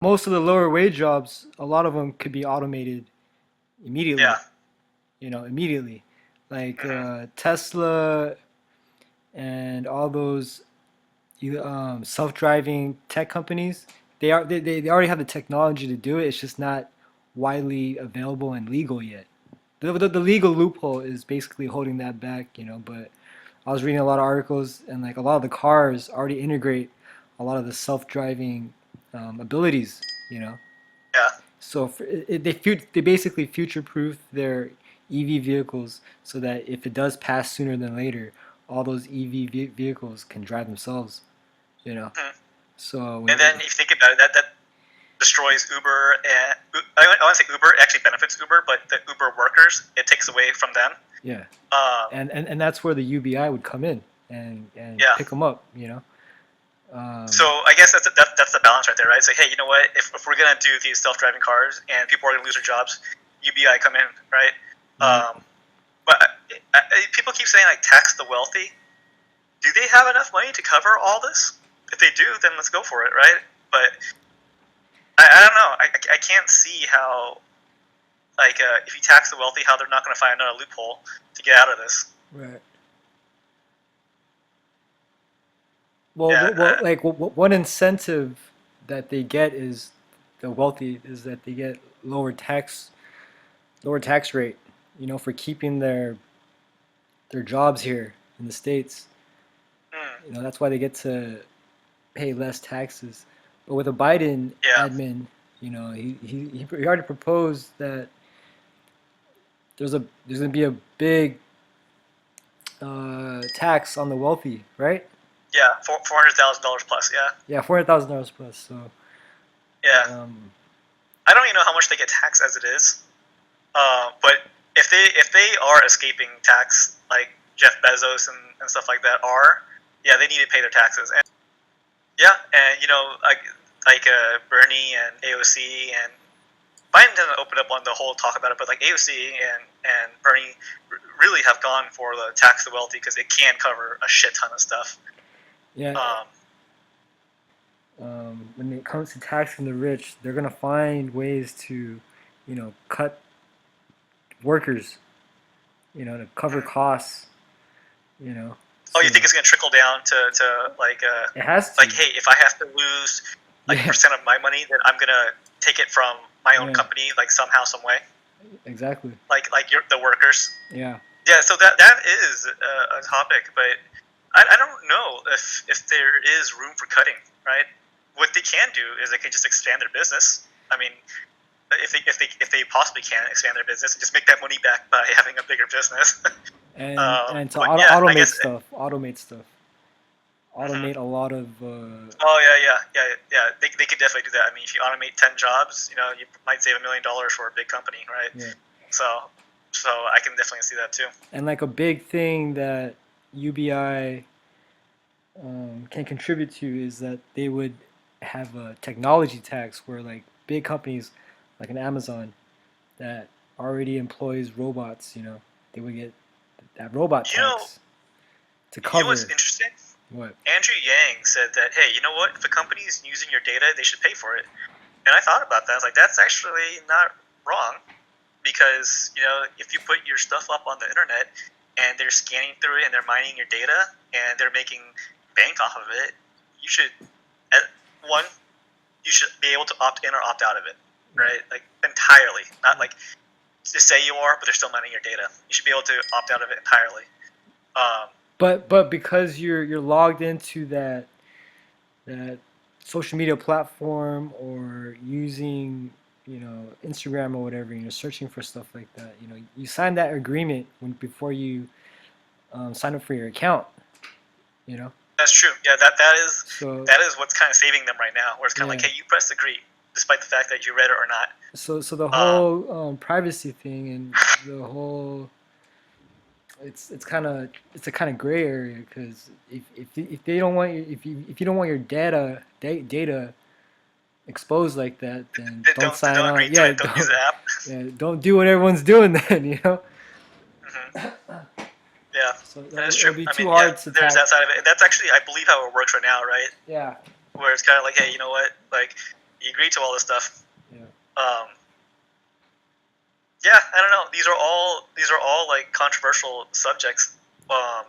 most of the lower wage jobs, a lot of them could be automated Yeah. immediately. Immediately, like Hmm. Tesla and all those self-driving tech companies. They already have the technology to do it. It's just not widely available and legal yet. The legal loophole is basically holding that back, But I was reading a lot of articles, and like a lot of the cars already integrate a lot of the self-driving abilities, you know. Yeah. So they basically future-proof their EV vehicles so that if it does pass sooner than later, all those EV vehicles can drive themselves, you know. Hmm. So And then if you think about it, that destroys Uber, and I want to say Uber actually benefits Uber, but the Uber workers, it takes away from them. yeah, Um, and that's where the UBI would come in and yeah. pick them up, you know. Um, So I guess that's the balance right there, right? So hey, you know what? If we're gonna do these self-driving cars and people are gonna lose their jobs, UBI come in, right? right. But people keep saying like tax the wealthy. Do they have enough money to cover all this? If they do, then let's go for it, right? But I don't know. I can't see how like if you tax the wealthy, how they're not going to find another loophole to get out of this. Right. Well, Yeah. one incentive that they get is the wealthy is that they get lower tax rate, for keeping their jobs here in the States. That's why they get to pay less taxes. But with a Biden Yeah. admin, he already proposed that there's gonna be a big tax on the wealthy, right? Yeah. $400,000 plus. Yeah. Yeah, $400,000 plus. So, Yeah. um, I don't even know how much they get taxed as it is. But if they are escaping tax, like Jeff Bezos and stuff like that are, yeah, they need to pay their taxes. And yeah, and like Bernie and AOC and Biden didn't open up on the whole talk about it, but like AOC and Bernie really have gone for the tax the wealthy because it can cover a shit ton of stuff. yeah, Um, when it comes to taxing the rich, they're gonna find ways to, cut workers, to cover costs, you know. oh, you So think it's gonna trickle down to it has like to. hey, if I have to lose like a Yeah, percent of my money, then I'm gonna take it from my own yeah, company like somehow, some way, exactly. like the workers. Yeah, Yeah, so that is a topic, but I don't know if there is room for cutting, right? What they can do is they can just expand their business. I mean, if they possibly can expand their business and just make that money back by having a bigger business. and to But yeah, I automate guess. stuff, Mhm. automate a lot of. Oh yeah. They could definitely do that. I mean, if you automate 10 jobs, you might save $1 million for a big company, right? Yeah, So so I can definitely see that too. and like a big thing that UBI can contribute to is that they would have a technology tax where like big companies like an Amazon that already employs robots, they would get that robot You know, tax to you know what's cover interesting? what? Andrew Yang said that, hey, you know what? If a company is using your data, they should pay for it. And I thought about that. I was like, that's actually not wrong because if you put your stuff up on the internet and they're scanning through it and they're mining your data and they're making bank off of it, you should one you should be able to opt in or opt out of it, Yeah. right? Like entirely, not like just say you are, but they're still mining your data. You should be able to opt out of it entirely. Um, But because you're logged into that social media platform or using Instagram or whatever, searching for stuff like that, you sign that agreement before you sign up for your account, you know. that's true. Yeah, that is So that is what's kind of saving them right now. Where it's kind of like, yeah, hey, you pressed agree, despite the fact that you read it or not. so the Um, whole privacy thing and the whole it's a kind of gray area because if they don't want if you don't want your data exposed like that, then don't they sign don't on. agree to Yeah, it. Don't use the app. yeah, don't do what everyone's doing then. Hmm. Yeah, So that is true. it'll be I mean, too yeah, hard to there's tax. that side of it. And that's actually, I believe, how it works right now, right? Yeah, Where it's kind of like, hey, you know what? Like, he agreed to all this stuff. Yeah. Yeah, I don't know. These are all like controversial subjects that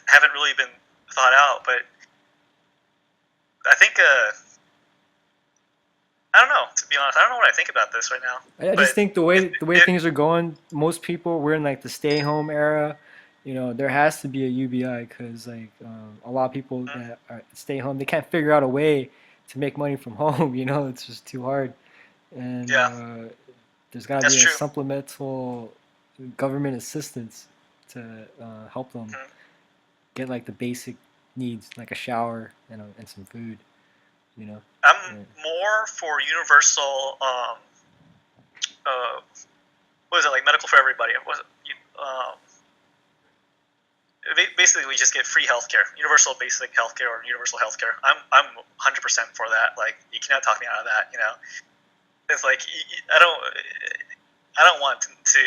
haven't really been thought out. But I think I don't know. To be honest, I don't know what I think about this right now. I just But think the way things are going, most people we're in like the stay home era. You know, there has to be a UBI because like a lot of people that are stay home, they can't figure out a way to make money from home. You know, it's just too hard, and yeah, there's got to that's be a true. supplemental government assistance to help them Mhm. get like the basic needs, like a shower and some food. You know. I'm Yeah. more for universal. What is it, like medical for everybody? Was it, basically we just get free healthcare, universal basic healthcare or universal healthcare. I'm 100% for that. Like you cannot talk me out of that. You know, it's like I don't want to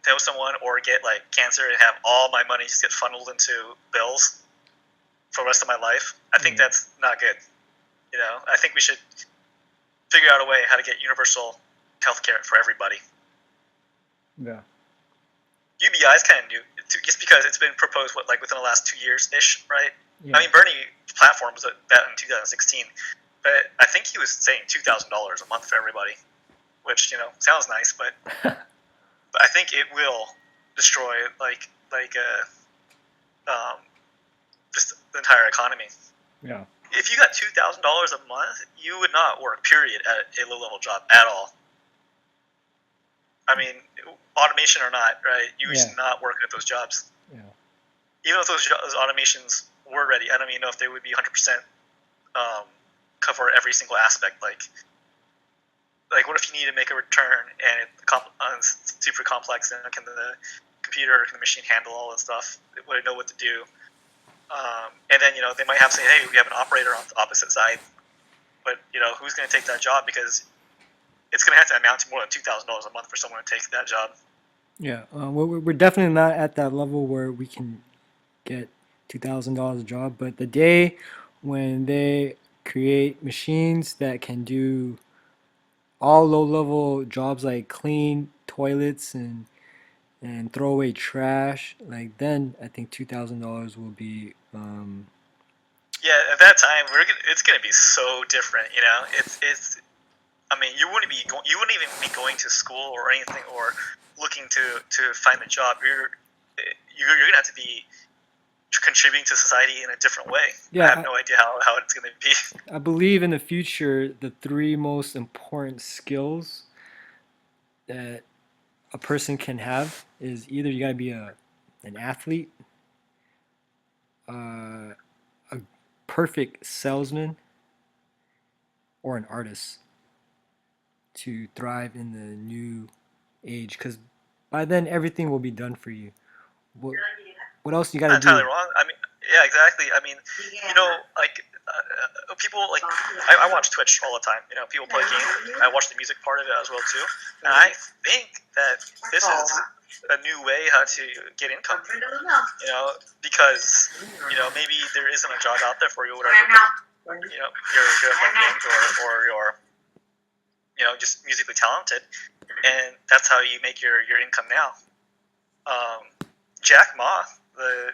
know someone or get like cancer and have all my money just get funneled into bills for the rest of my life. I think that's not good. You know, I think we should figure out a way how to get universal healthcare for everybody. Yeah. UBI is kind of new, just because it's been proposed like within the last 2 years ish, right? Yeah. I mean, Bernie platform was that in 2016, but I think he was saying $2,000 a month for everybody, which sounds nice, but I think it will destroy just the entire economy. Yeah. If you got $2,000 a month, you would not work, period, at a low level job at all. I mean, automation or not, right? You should not work at those jobs. Yeah. Even if those automations were ready, I don't even know if they would be 100% cover every single aspect. Like what if you need to make a return and it's super complex, and can the computer, can the machine handle all this stuff? Would it know what to do? And then they might have to say, hey, we have an operator on the opposite side, but who's going to take that job? Because it's going to have to amount to more than $2,000 a month for someone to take that job. Yeah, we're definitely not at that level where we can get $2,000 a job. But the day when they create machines that can do all low-level jobs like clean toilets and throw away trash, like then I think $2,000 will be. Yeah, at that time it's gonna be so different. It's. I mean, you wouldn't even be going to school or anything or looking to find a job. You're gonna have to be contributing to society in a different way. Yeah, I have no idea how it's gonna be. I believe in the future the three most important skills that a person can have is either you gotta be an athlete, a perfect salesman, or an artist to thrive in the new age. Because by then everything will be done for you. What else you gotta Not entirely do? wrong. I mean, yeah, exactly. I mean, people like I watch Twitch all the time. People play games. I watch the music part of it as well too, and I think that this is a new way how to get income. Because maybe there isn't a job out there for you, or whatever. But, you're good at playing games, or you're just musically talented, and that's how you make your income now. Jack Ma, the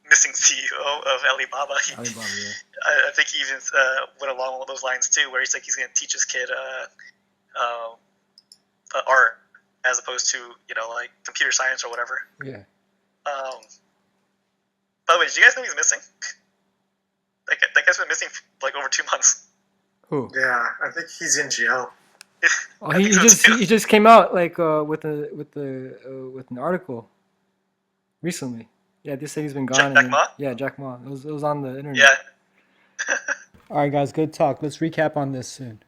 missing CEO of Alibaba, Alibaba, yeah. I think he even went along with those lines too, where he's like he's going to teach his kid art as opposed to like computer science or whatever. Yeah. By the way, did you guys know he's missing? That guy's been missing for like over 2 months. Who? Yeah, I think he's in jail. Oh, he just came out like with an article recently. Yeah, they said he's been gone. Jack Ma? Yeah, Jack Ma. It was on the internet. Yeah. All right, guys, good talk. Let's recap on this soon.